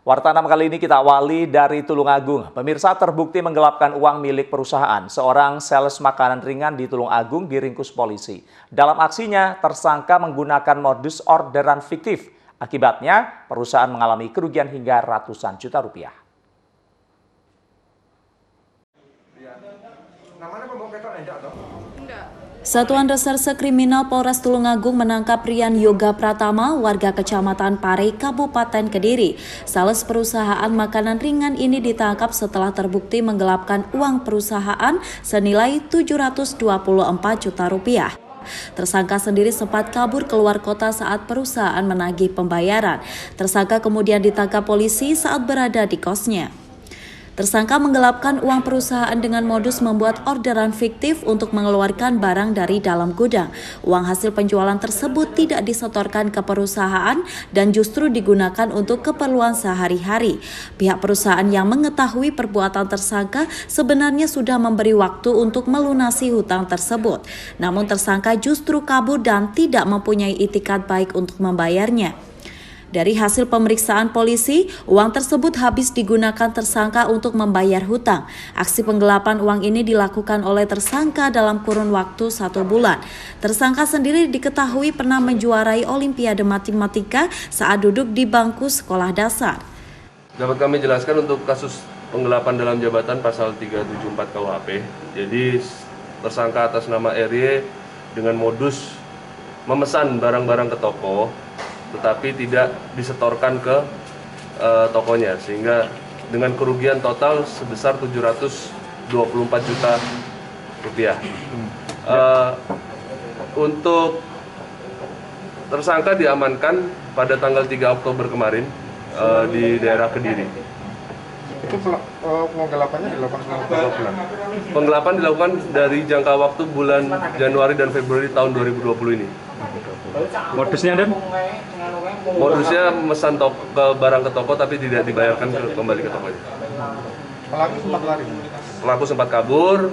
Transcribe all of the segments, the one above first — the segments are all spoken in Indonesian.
Warta 6 kali ini kita awali dari Tulungagung. Pemirsa, terbukti menggelapkan uang milik perusahaan. Seorang sales makanan ringan di Tulungagung diringkus polisi. Dalam aksinya, tersangka menggunakan modus orderan fiktif. Akibatnya, perusahaan mengalami kerugian hingga ratusan juta rupiah. Satuan Reserse Kriminal Polres Tulungagung menangkap Rian Yoga Pratama, warga Kecamatan Pare, Kabupaten Kediri. Sales perusahaan makanan ringan ini ditangkap setelah terbukti menggelapkan uang perusahaan senilai 724 juta rupiah. Tersangka sendiri sempat kabur keluar kota saat perusahaan menagih pembayaran. Tersangka kemudian ditangkap polisi saat berada di kosnya. Tersangka menggelapkan uang perusahaan dengan modus membuat orderan fiktif untuk mengeluarkan barang dari dalam gudang. Uang hasil penjualan tersebut tidak disetorkan ke perusahaan dan justru digunakan untuk keperluan sehari-hari. Pihak perusahaan yang mengetahui perbuatan tersangka sebenarnya sudah memberi waktu untuk melunasi hutang tersebut. Namun tersangka justru kabur dan tidak mempunyai itikat baik untuk membayarnya. Dari hasil pemeriksaan polisi, uang tersebut habis digunakan tersangka untuk membayar hutang. Aksi penggelapan uang ini dilakukan oleh tersangka dalam kurun waktu 1 bulan. Tersangka sendiri diketahui pernah menjuarai Olimpiade Matematika saat duduk di bangku sekolah dasar. Dapat kami jelaskan untuk kasus penggelapan dalam jabatan pasal 374 KUHP. Jadi tersangka atas nama RY dengan modus memesan barang-barang ke toko, tetapi tidak disetorkan ke tokonya, sehingga dengan kerugian total sebesar 724 juta rupiah. Untuk tersangka diamankan pada tanggal 3 Oktober kemarin di daerah Kediri. Itu penggelapannya dilakukan selama berapa bulan? Penggelapan dilakukan dari jangka waktu bulan Januari dan Februari tahun 2020 ini. Modusnya, Dan? Modusnya memesan barang ke toko tapi tidak dibayarkan kembali ke tokonya. Pelaku sempat lari? Pelaku sempat kabur,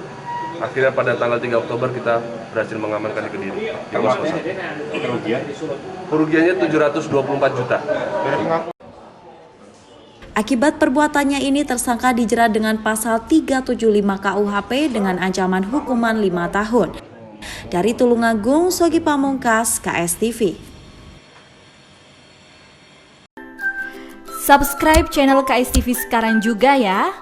akhirnya pada tanggal 3 Oktober kita berhasil mengamankan di Kediri. Kerugiannya 724 juta. Akibat perbuatannya ini, tersangka dijerat dengan pasal 375 KUHP dengan ancaman hukuman 5 tahun. Dari Tulungagung, Sogi Pamungkas, KSTV. Subscribe channel KSTV sekarang juga ya.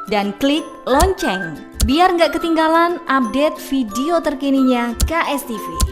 Dan klik lonceng, biar nggak ketinggalan update video terkininya KSTV.